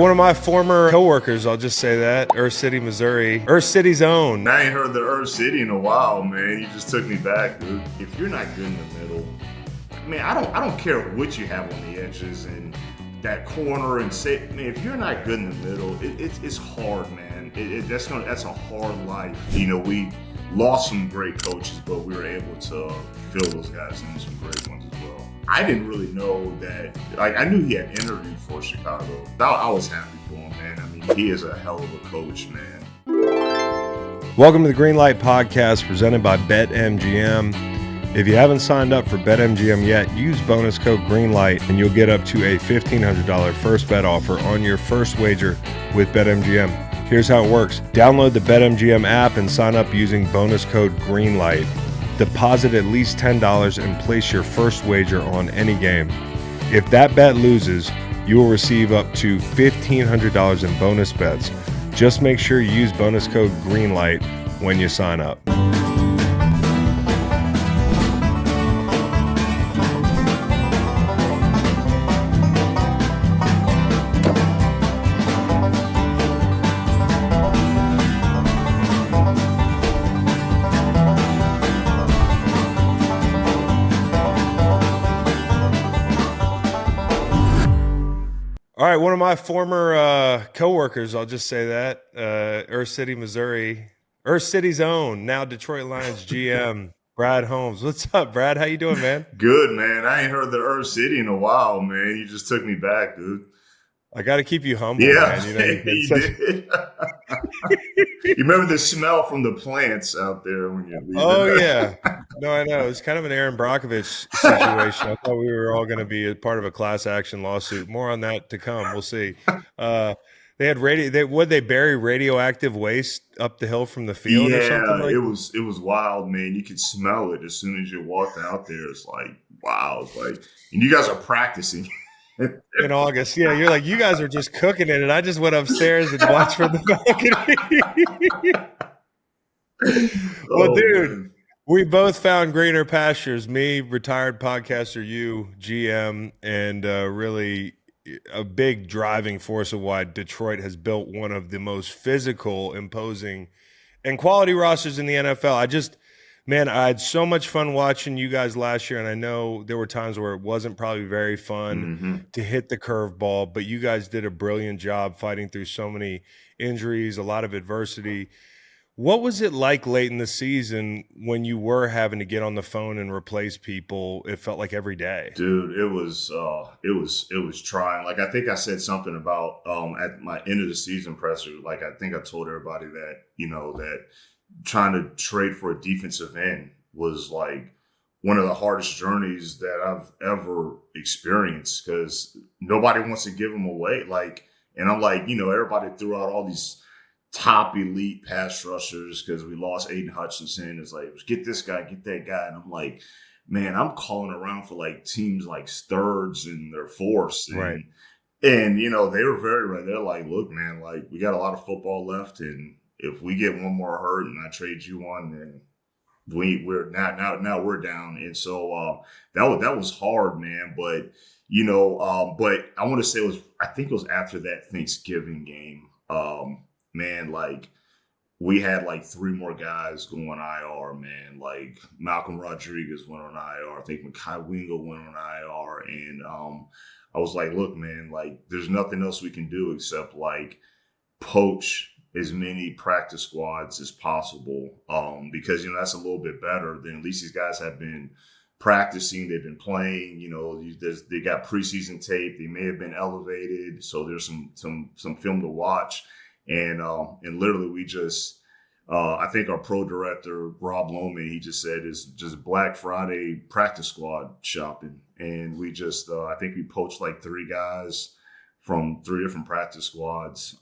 One of my former coworkers, I'll just say that, Earth City, Missouri, Earth City's own. I ain't heard the Earth City in a while, man. You just took me back, dude. If you're not good in the middle, man, I don't care what you have on the edges and that corner and say, man, if you're not good in the middle, it's hard, man. That's a hard life. You know, we lost some great coaches, but we were able to fill those guys in, some great ones as well. I didn't really know that. Like, I knew he had interviewed for Chicago. I was happy for him, man. I mean, he is a hell of a coach, man. Welcome to the Greenlight Podcast, presented by BetMGM. If you haven't signed up for BetMGM yet, use bonus code Greenlight, and you'll get up to a $1,500 first bet offer on your first wager with BetMGM. Here's how it works. Download the BetMGM app and sign up using bonus code Greenlight. Deposit at least $10 and place your first wager on any game. If that bet loses, you will receive up to $1,500 in bonus bets. Just make sure you use bonus code Greenlight when you sign up. All right, one of my former coworkers, I'll just say that, Earth City, Missouri, Earth City's own, now Detroit Lions GM, Brad Holmes. What's up, Brad? How you doing, man? Good, man. I ain't heard the Earth City in a while, man. You just took me back, dude. I got to keep you humble, yeah, man. You know, you did. You remember the smell from the plants out there when you're leaving? Oh, yeah. No, I know. It's kind of an Aaron Brockovich situation. I thought we were all going to be a part of a class action lawsuit. More on that to come. We'll see. They had would they bury radioactive waste up the hill from the field or something like that? It was wild, man. You could smell it as soon as you walked out there. It's like, wow. It's like, and you guys are practicing. In August. Yeah, you're like, you guys are just cooking it, and I just went upstairs and watched from the balcony. Well, dude, man. We both found greener pastures. Me, retired podcaster, you, GM, and really a big driving force of why Detroit has built one of the most physical, imposing, and quality rosters in the NFL. Man, I had so much fun watching you guys last year, and I know there were times where it wasn't probably very fun to hit the curveball, but you guys did a brilliant job fighting through so many injuries, a lot of adversity. What was it like late in the season when you were having to get on the phone and replace people? It felt like every day. Dude, it was trying. Like, I think I said something about at my end of the season presser. Like, I think I told everybody that, you know, that trying to trade for a defensive end was like one of the hardest journeys that I've ever experienced, because nobody wants to give them away. Like, and I'm like, you know, everybody threw out all these top elite pass rushers because we lost Aidan Hutchinson. It's like, get this guy, get that guy. And I'm like, man, I'm calling around for like teams like thirds and their fourths. Right. And, you know, they were very right. They're like, look, man, like, we got a lot of football left, and if we get one more hurt and I trade you on, then we're now we're down. And so that was hard, man. But you know, but I want to say I think it was after that Thanksgiving game. Man, like, we had like three more guys going IR, man. Like, Malcolm Rodriguez went on IR. I think Mekhi Wingo went on IR, and I was like, look, man, like, there's nothing else we can do except like poach as many practice squads as possible, because, you know, that's a little bit better than, at least these guys have been practicing, they've been playing, you know, they got preseason tape, they may have been elevated, so there's some film to watch, and literally we just, I think our pro director Rob Loman, he just said it's just Black Friday practice squad shopping, and we just I think we poached like three guys from three different practice squads,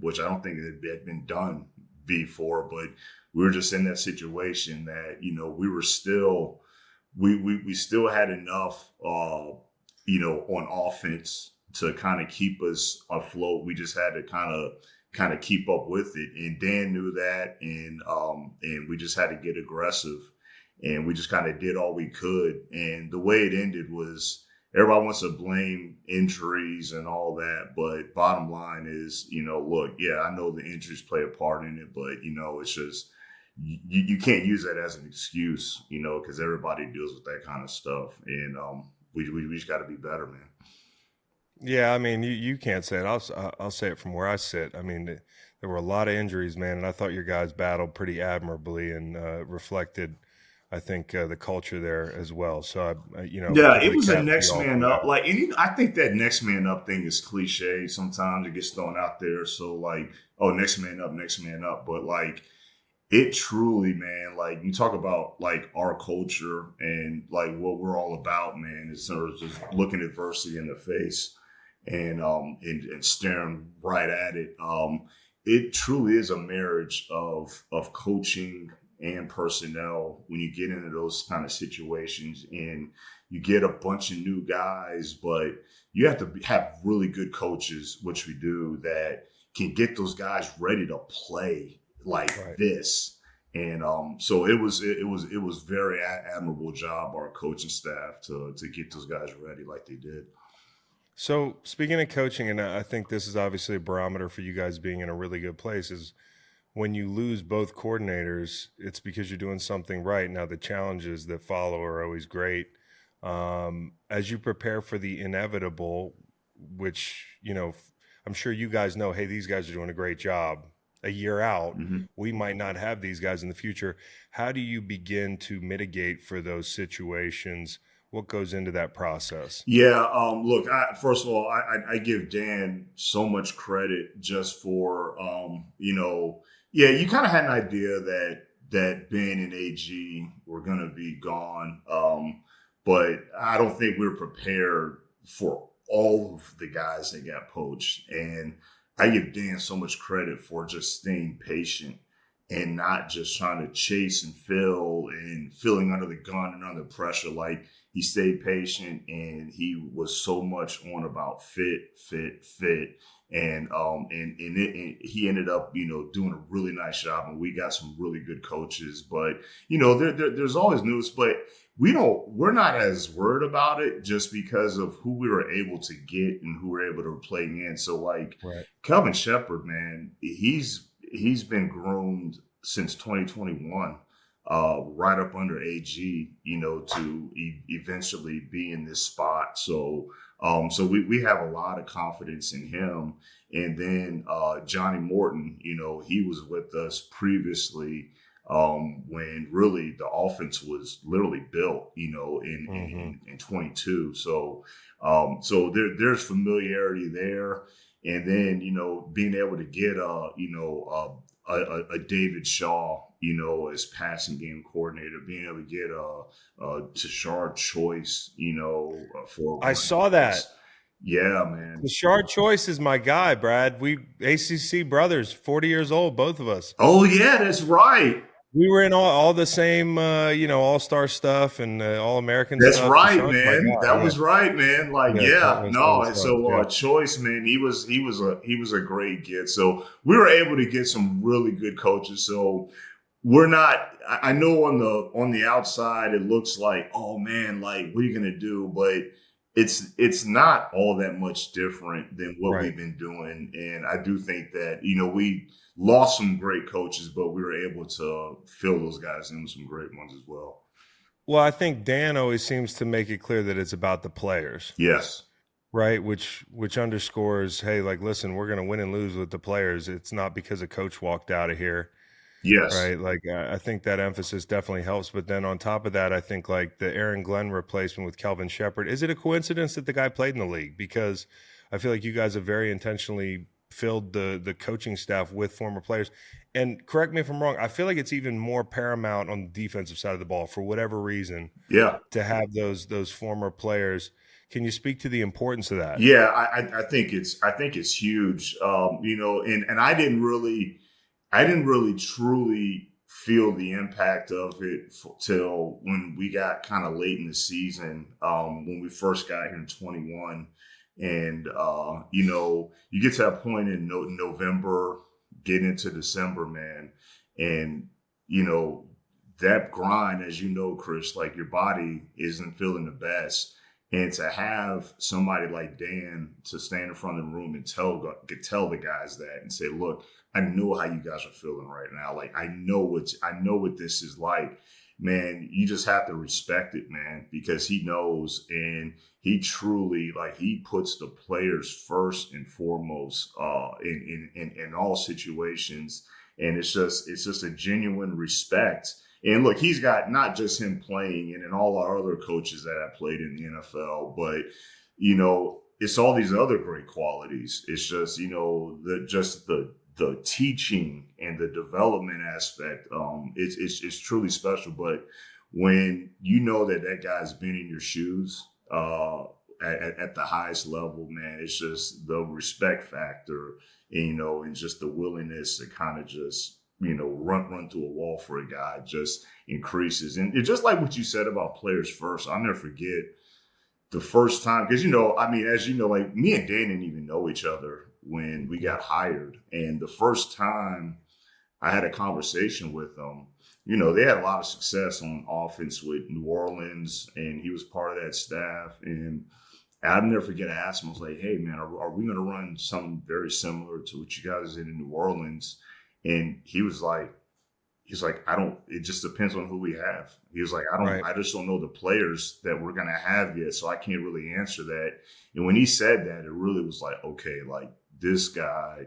which I don't think it had been done before, but we were just in that situation that, you know, we were still, we still had enough, you know, on offense to kind of keep us afloat. We just had to kind of keep up with it, and Dan knew that, and we just had to get aggressive, and we just kind of did all we could. And the way it ended was, everybody wants to blame injuries and all that, but bottom line is, look, yeah, I know the injuries play a part in it, but it's just you can't use that as an excuse, because everybody deals with that kind of stuff, and we just got to be better, man. Yeah, I mean, you can't say it. I'll say it from where I sit. I mean, there were a lot of injuries, man, and I thought your guys battled pretty admirably and reflected, I think, the culture there as well. So Yeah, tip of it the was a cap to next y'all man for up. that. Like, I think that next man up thing is cliche. Sometimes it gets thrown out there. So, like, oh, next man up, next man up. But, like, it truly, man, like, you talk about, like, our culture and, like, what we're all about, man, is sort of just looking adversity in the face and staring right at it. It truly is a marriage of coaching and personnel when you get into those kind of situations and you get a bunch of new guys, but you have to have really good coaches, which we do, that can get those guys ready to play like Right. this. And so it was very admirable job our coaching staff to get those guys ready like they did. So speaking of coaching, and I think this is obviously a barometer for you guys being in a really good place, is when you lose both coordinators, it's because you're doing something right. Now, the challenges that follow are always great. As you prepare for the inevitable, which, I'm sure you guys know, hey, these guys are doing a great job. A year out, Mm-hmm. we might not have these guys in the future. How do you begin to mitigate for those situations? What goes into that process? Yeah, look, first of all, I give Dan so much credit just for, yeah, you kind of had an idea that Ben and AG were going to be gone, but I don't think we were prepared for all of the guys that got poached. And I give Dan so much credit for just staying patient and not just trying to chase and fill and feeling under the gun and under pressure. Like, he stayed patient and he was so much on about fit. And he ended up, doing a really nice job. And we got some really good coaches. But, there's always news. But we're not as worried about it just because of who we were able to get and who we were able to play in. So, like, Right. Kelvin Shepherd, man, he's been groomed since 2021, right up under AG, to eventually be in this spot. So we have a lot of confidence in him. And then Johnny Morton, he was with us previously, when really the offense was literally built, in 22. So there's familiarity there. And then, being able to get a David Shaw, as passing game coordinator, being able to get a Tashard Choice, for I running saw that. backs. Yeah, man. Rashard Choice is my guy, Brad. We ACC brothers, 40 years old, both of us. Oh yeah, that's right. We were in all the same, all-star stuff and all-American That's stuff. right, Deshaun's my man. guy. That Yeah, was right, man. Like, yeah, taught yeah, me some of no. the And stuff. so, Yeah. Choice, man, he was a great get. So we were able to get some really good coaches. So we're not. I know on the outside it looks like, oh man, like, what are you gonna do? But it's not all that much different than what Right. we've been doing. And I do think that we lost some great coaches, but we were able to fill those guys in with some great ones as well. Well, I think Dan always seems to make it clear that it's about the players, Yes. right? Which underscores, hey, like, listen, we're going to win and lose with the players. It's not because a coach walked out of here. Yes. Right. Like, I think that emphasis definitely helps. But then on top of that, I think like the Aaron Glenn replacement with Kelvin Shepherd, is it a coincidence that the guy played in the league? Because I feel like you guys have very intentionally filled the coaching staff with former players. And correct me if I'm wrong, I feel like it's even more paramount on the defensive side of the ball for whatever reason Yeah. to have those former players. Can you speak to the importance of that? Yeah. I think it's huge. And I didn't really truly feel the impact of it till when we got kind of late in the season, when we first got here in 21. And, you get to that point in November, getting into December, man. And, you know, that grind, as you know, Chris, like, your body isn't feeling the best. And to have somebody like Dan to stand in front of the room and tell the guys that and say, "Look, I know how you guys are feeling right now. Like I know what this is like." Man, you just have to respect it, man, because he knows and he truly like he puts the players first and foremost in all situations, and it's just a genuine respect. And look, he's got not just him playing and all our other coaches that have played in the NFL, but it's all these other great qualities. It's just the teaching and the development aspect. It's truly special. But when you know that guy's been in your shoes at the highest level, man, it's just the respect factor, and just the willingness to kind of just run through a wall for a guy just increases. And it's just like what you said about players first. I'll never forget the first time, because I mean, as you know, like me and Dan didn't even know each other when we got hired. And the first time I had a conversation with them, they had a lot of success on offense with New Orleans, and he was part of that staff. And I'll never forget, I asked him, I was like, "Hey, man, are we going to run something very similar to what you guys did in New Orleans?" And he's like, "I don't, it just depends on who we have." He was like, Right. I just don't know the players that we're going to have yet. So I can't really answer that." And when he said that, it really was like, okay, like this guy,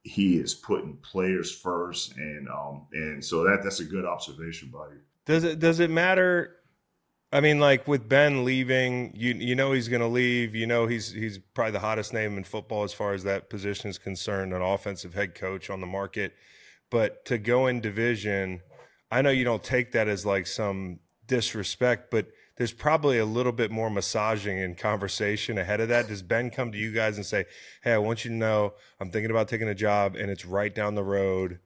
he is putting players first. And so that's a good observation by you. Does it matter? I mean, like with Ben leaving, you know he's going to leave. You know he's probably the hottest name in football as far as that position is concerned, an offensive head coach on the market. But to go in division, I know you don't take that as like some disrespect, but there's probably a little bit more massaging and conversation ahead of that. Does Ben come to you guys and say, "Hey, I want you to know I'm thinking about taking a job and it's right down the road"?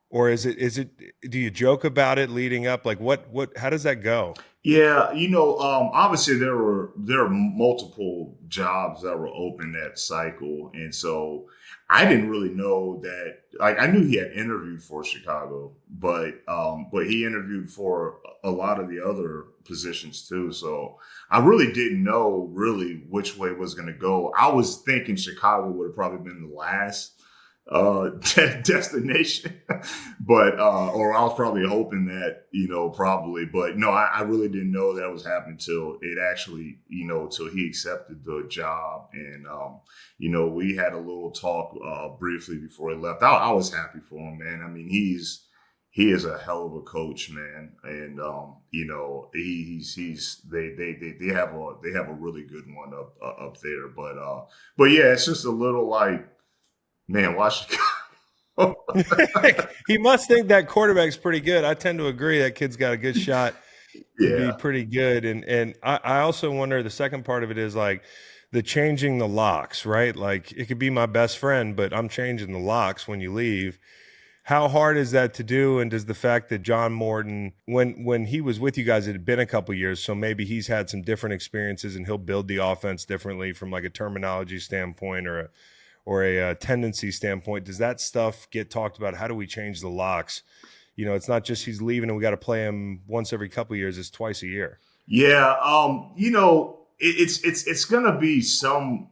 Or is it do you joke about it leading up? Like what how does that go? Yeah, obviously there were multiple jobs that were open that cycle, and so I didn't really know that. Like I knew he had interviewed for Chicago, but he interviewed for a lot of the other positions too. So I really didn't know really which way it was going to go. I was thinking Chicago would have probably been the last destination, but or I was probably hoping that probably, but no, I really didn't know that was happening till it actually till he accepted the job. And we had a little talk briefly before he left. I was happy for him, man. I mean, he is a hell of a coach, man. And he's they have a really good one up there. But yeah, it's just a little like, man, Washington. He must think that quarterback's pretty good. I tend to agree that kid's got a good shot to be Yeah. pretty good. And I also wonder the second part of it is like the changing the locks, right? Like it could be my best friend, but I'm changing the locks when you leave. How hard is that to do? And does the fact that John Morton, when he was with you guys, it had been a couple years, so maybe he's had some different experiences and he'll build the offense differently from like a terminology standpoint or a tendency standpoint. Does that stuff get talked about? How do we change the locks? It's not just he's leaving and we got to play him once every couple of years. It's twice a year. Yeah, it's gonna be some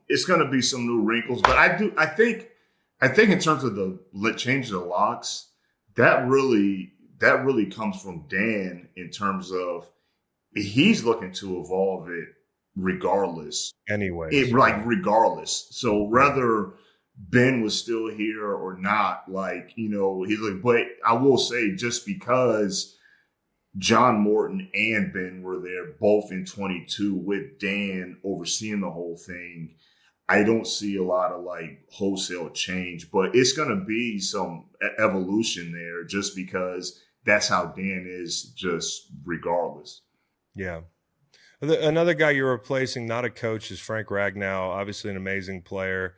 new wrinkles, but I think in terms of the change the locks, that really comes from Dan in terms of he's looking to evolve it regardless. Anyways, Like yeah. regardless. So Yeah. whether Ben was still here or not, like, he's like, but I will say just because John Morton and Ben were there both in 22 with Dan overseeing the whole thing, I don't see a lot of like wholesale change, but it's going to be some evolution there just because that's how Dan is just regardless. Yeah. Another guy you're replacing, not a coach, is Frank Ragnow. Obviously, an amazing player,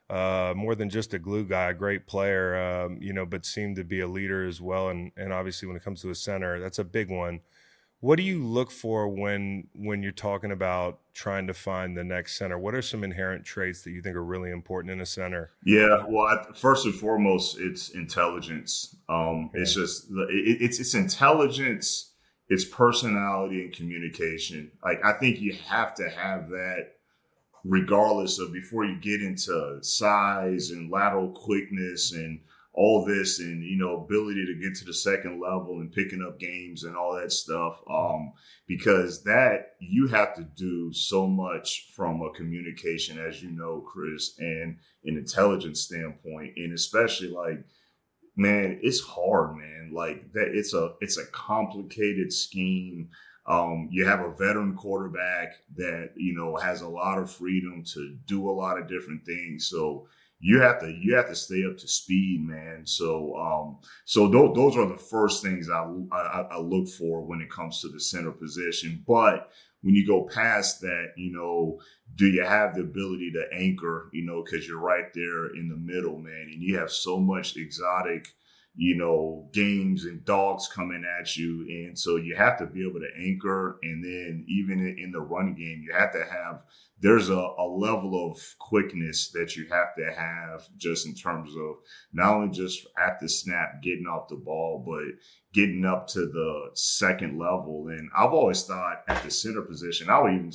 more than just a glue guy, a great player, but seemed to be a leader as well. And obviously, when it comes to a center, that's a big one. What do you look for when you're talking about trying to find the next center? What are some inherent traits that you think are really important in a center? Yeah, well, first and foremost, it's intelligence. It's Yeah. just it's intelligence it's personality and communication. Like, I think you have to have that regardless of, before you get into size and lateral quickness and all this, and ability to get to the second level and picking up games and all that stuff, because that, you have to do so much from a communication, as you know, Chris, and an intelligence standpoint, and especially, like, man, it's hard, man. Like, that, it's a complicated scheme. You have a veteran quarterback that has a lot of freedom to do a lot of different things. So you have to stay up to speed, man. So those are the first things I look for when it comes to the center position. But when you go past that, do you have the ability to anchor? Because you're right there in the middle, man, and you have so much exotic games and dogs coming at you. And so you have to be able to anchor. And then even in the run game, you have to have, there's a level of quickness that you have to have, just in terms of not only just at the snap, getting off the ball, but getting up to the second level. And I've always thought at the center position, I would even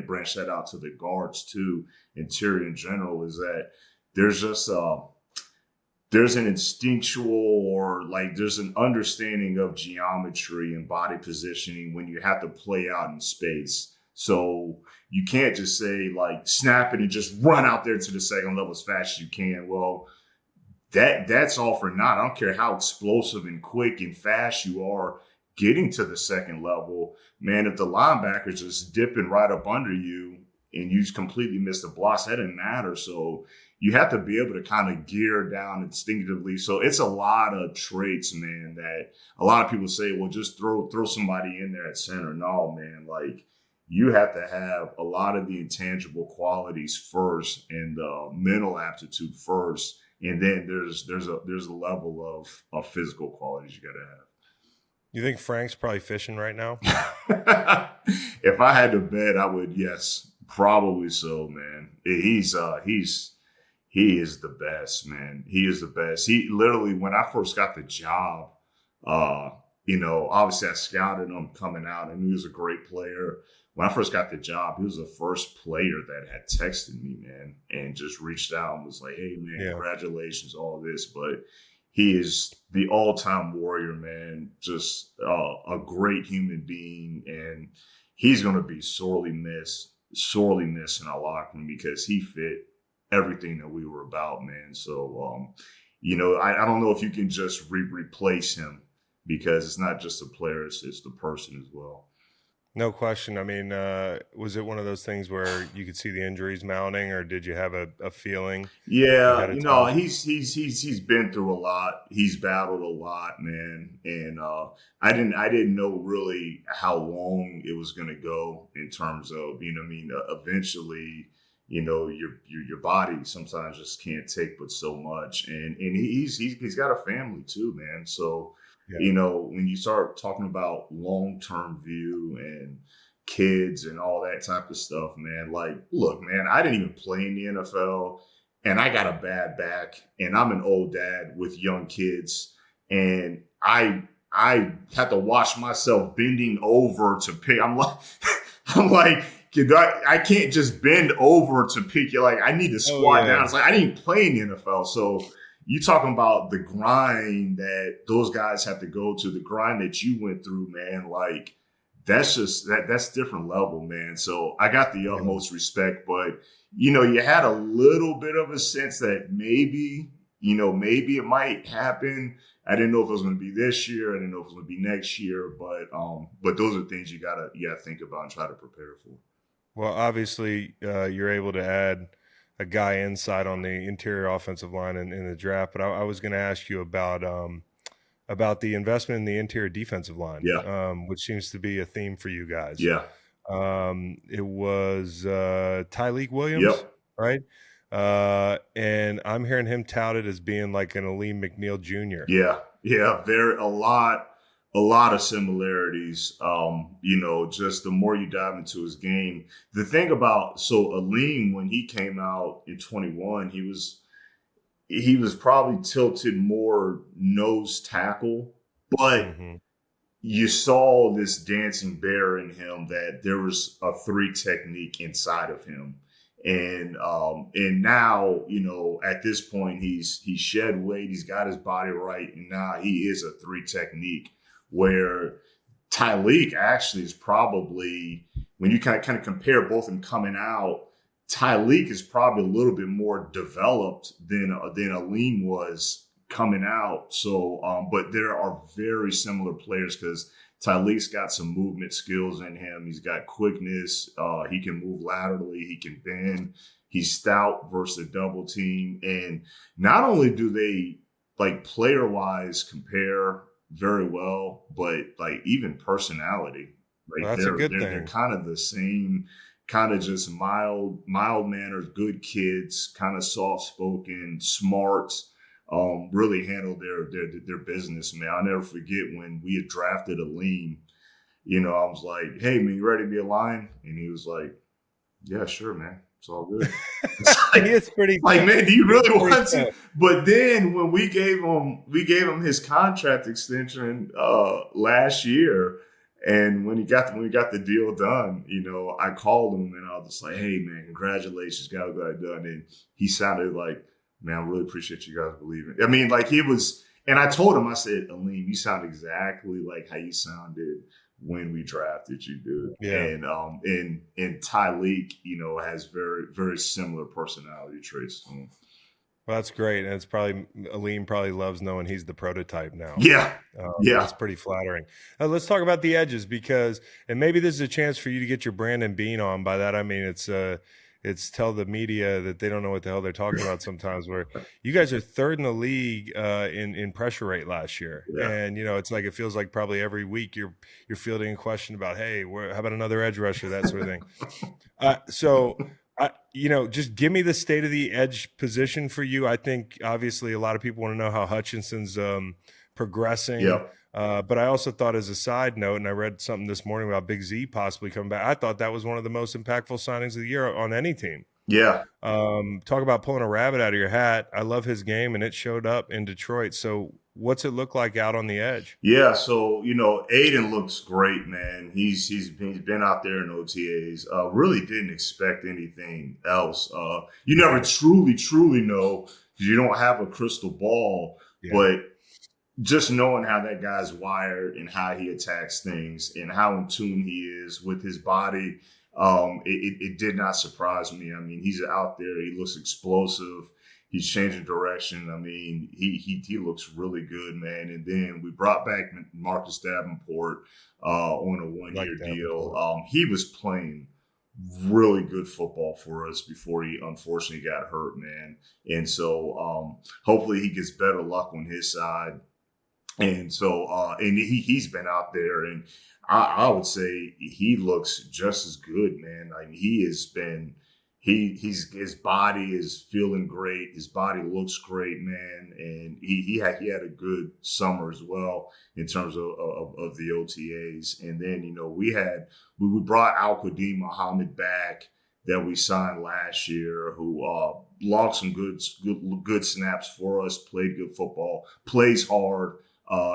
branch that out to the guards too, interior in general, is that there's just there's an instinctual, or like there's an understanding of geometry and body positioning when you have to play out in space. So you can't just say, like, snap it and just run out there to the second level as fast as you can. Well, that's all for naught. I don't care how explosive and quick and fast you are getting to the second level, man. If the linebacker's just dipping right up under you and you just completely miss the blocks, that doesn't matter. So you have to be able to kind of gear down instinctively. So it's a lot of traits, man, that a lot of people say, well, just throw somebody in there at center. No, man, like, you have to have a lot of the intangible qualities first and the mental aptitude first. And then there's a level of physical qualities you got to have. You think Frank's probably fishing right now? If I had to bet, I would, yes, probably so, man. He is the best, man. He is the best. He literally, when I first got the job, obviously I scouted him coming out, and he was a great player. When I first got the job, he was the first player that had texted me, man, and just reached out and was like, hey, man, congratulations, all this. But he is the all-time warrior, man, just a great human being. And he's going to be sorely missed in our locker room, because he fit everything that we were about, man. So, I don't know if you can just replace him, because it's not just the player, it's the person as well. No question. I mean, was it one of those things where you could see the injuries mounting, or did you have a feeling Yeah, ahead of time? he's been through a lot. He's battled a lot, man. And I didn't know really how long it was going to go, in terms of, eventually, your body sometimes just can't take but so much. And he's got a family too, man. So, Yeah. when you start talking about long-term view and kids and all that type of stuff, man, like, look, man, I didn't even play in the NFL, and I got a bad back, and I'm an old dad with young kids, and I had to watch myself bending over to pick. I'm like, I can't just bend over to pick you. Like, I need to squat down. It's like, I didn't play in the NFL. So you talking about the grind that those guys have to go to, the grind that you went through, man. Like, that's different level, man. So I got the utmost respect, but you had a little bit of a sense that maybe it might happen. I didn't know if it was going to be this year. I didn't know if it was going to be next year, but those are things you gotta think about and try to prepare for. Well, obviously, you're able to add a guy inside on the interior offensive line in the draft, but I was going to ask you about the investment in the interior defensive line, Yeah. which seems to be a theme for you guys. Yeah. It was Tyleek Williams, Yep. right? And I'm hearing him touted as being like an Aleem McNeil Jr. Yeah. Yeah. A lot of similarities. Just the more you dive into his game, the thing about, so Aleem, when he came out in 21, he was probably tilted more nose tackle, but you saw this dancing bear in him, that there was a 3 technique inside of him. And now, at this point, he's shed weight, he's got his body right, and now he is a 3 technique. Where Tyleek actually is probably, when you kind of compare both of them coming out, Tyleek is probably a little bit more developed than Aleem was coming out. So, but there are very similar players, because Tyleek's got some movement skills in him. He's got quickness. He can move laterally. He can bend. He's stout versus a double team. And not only do they, like, player wise, compare very well, but like even personality, like Well, that's a good they're thing. kind of the same, kind of just mild manners, good kids, kind of soft spoken, smart. Really handle their business, man. I'll never forget when we had drafted Aleem. I was like, "Hey, man, you ready to be a Lion?" And he was like, "Yeah, sure, man. It's all good." It's pretty Like, man, do you really want to? tough. But then when we gave him his contract extension last year, and when we got the deal done, I called him and I was just like, "Hey, man, congratulations, got it done." And he sounded like, "Man, I really appreciate you guys believing." I mean, like, he was, and I told him, I said, "Aleem, you sound exactly like how you sounded when we drafted you, dude." Yeah. And Tyleek, has very, very similar personality traits to him. Well, that's great. And it's probably, Aleem probably loves knowing he's the prototype now. Yeah. Yeah. That's pretty flattering. Let's talk about the edges, because, and maybe this is a chance for you to get your Brandon Bean on. By that, I mean, it's tell the media that they don't know what the hell they're talking about sometimes, where you guys are 3rd in the league in pressure rate last year. Yeah. And, it's like, it feels like probably every week you're fielding a question about, hey, how about another edge rusher, that sort of thing. So just give me the state of the edge position for you. I think obviously a lot of people want to know how Hutchinson's progressing. Yeah. But I also thought, as a side note, and I read something this morning about Big Z possibly coming back, I thought that was one of the most impactful signings of the year on any team. Yeah. Talk about pulling a rabbit out of your hat. I love his game, and it showed up in Detroit. So what's it look like out on the edge? Yeah, so Aidan looks great, man. He's been out there in OTAs. Really didn't expect anything else. You never truly know, because you don't have a crystal ball. Yeah. But just knowing how that guy's wired and how he attacks things and how in tune he is with his body, it did not surprise me. I mean, he's out there. He looks explosive. He's changing direction. I mean, he looks really good, man. And then we brought back Marcus Davenport on a 1-year deal. He was playing really good football for us before he unfortunately got hurt, man. And so hopefully he gets better luck on his side. And so and he's been out there, and I would say he looks just as good, man. I mean, he has been. His body is feeling great. His body looks great, man, and he had a good summer as well in terms of the OTAs. And then we brought Al-Qadim Muhammad back, that we signed last year, who logged some good snaps for us, played good football, plays hard.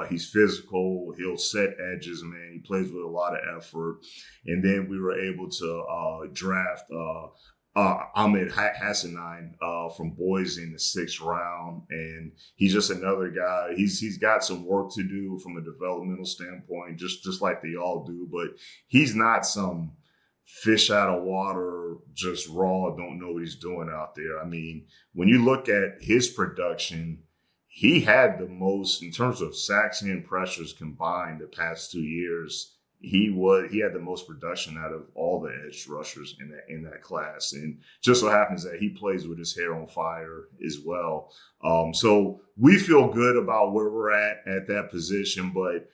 He's physical. He'll set edges, man. He plays with a lot of effort. And then we were able to draft Ahmed Hassanein from Boise in the 6th round, and he's just another guy. He's got some work to do from a developmental standpoint, just like they all do. But he's not some fish out of water, just raw, don't know what he's doing out there. I mean, when you look at his production, he had the most in terms of sacks and pressures combined the past 2 years. He had the most production out of all the edge rushers in that class, and just so happens that he plays with his hair on fire as well. So we feel good about where we're at that position. But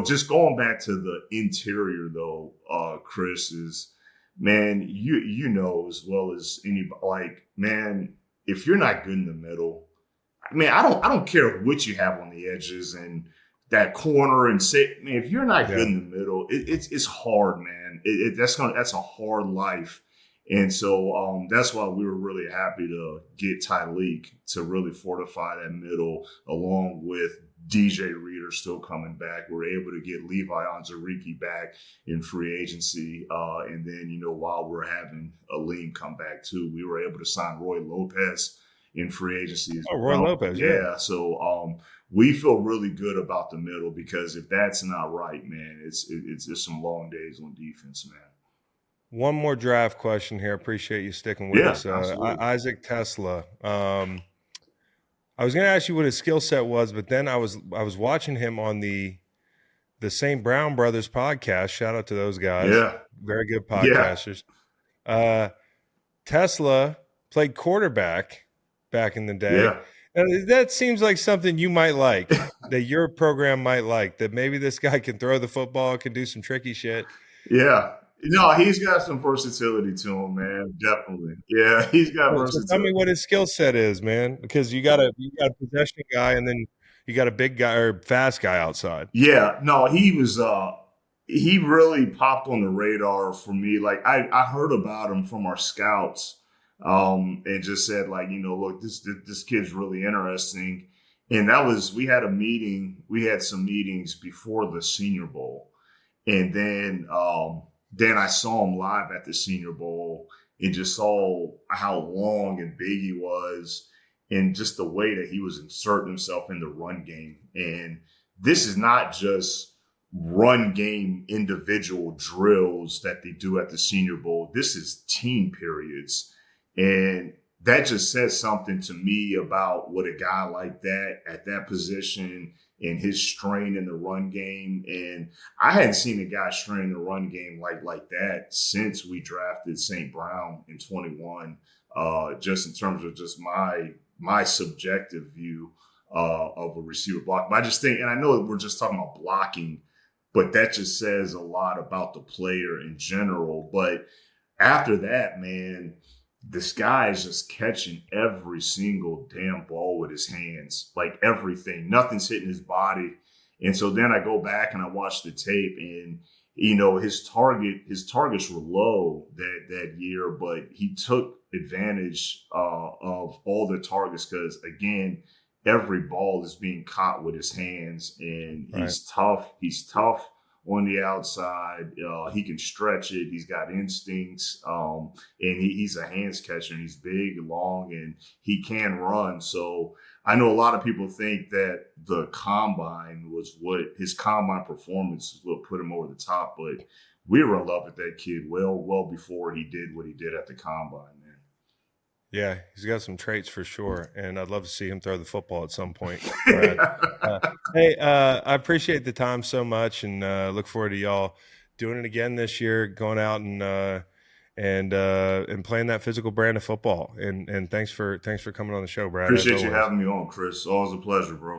just going back to the interior, though, Chris, is, man, you know as well as anybody, like, man, if you're not good in the middle, I mean, I don't care what you have on the edges and that corner, and say, man, if you're not good in the middle, it's hard, man. That's a hard life. And so that's why we were really happy to get Tyleek to really fortify that middle, along with DJ Reader still coming back. We're able to get Levi Onwuzurike back in free agency. And then, while we're having Aleem come back too, we were able to sign Roy Lopez in free agency as Oh, Roy well. Lopez, yeah. So we feel really good about the middle, because if that's not right, man, it's some long days on defense, man. One more draft question here. Appreciate you sticking with us. Isaac Tesla. I was going to ask you what his skill set was, but then I was watching him on the St. Brown Brothers podcast. Shout out to those guys. Yeah. Very good podcasters. Yeah. Tesla played quarterback back in the day. Yeah. And that seems like something you might like, that your program might like, that maybe this guy can throw the football, can do some tricky shit. Yeah. No, he's got some versatility to him, man. Definitely. Yeah, he's got versatility. So tell me what his skill set is, man, because you got a possession guy, and then you got a big guy or fast guy outside. Yeah, no, he really popped on the radar for me. Like I heard about him from our scouts, and just said, like, look, this kid's really interesting. And we had some meetings before the Senior Bowl, and then I saw him live at the Senior Bowl and just saw how long and big he was, and just the way that he was inserting himself in the run game. And this is not just run game individual drills that they do at the Senior Bowl. This is team periods. And that just says something to me about what a guy like that at that position and his strain in the run game. And I hadn't seen a guy strain the run game like that since we drafted St. Brown in 21, just in terms of just my subjective view of a receiver block. But I just think, and I know that we're just talking about blocking, but that just says a lot about the player in general. But after that, man, this guy is just catching every single damn ball with his hands, like everything. Nothing's hitting his body. And so then I go back and I watch the tape, and his targets were low that year, but he took advantage of all the targets, because again, every ball is being caught with his hands, and he's tough. He's tough on the outside. He can stretch it. He's got instincts, and he's a hands catcher, and he's big, long, and he can run. So I know a lot of people think that the combine was what his combine performance is what put him over the top, but we were in love with that kid well before he did what he did at the combine, man. Yeah, he's got some traits for sure, and I'd love to see him throw the football at some point, Brad. Hey, I appreciate the time so much, and look forward to y'all doing it again this year, going out and playing that physical brand of football. And thanks for coming on the show, Brad. Appreciate you having me on, Chris. Always a pleasure, bro.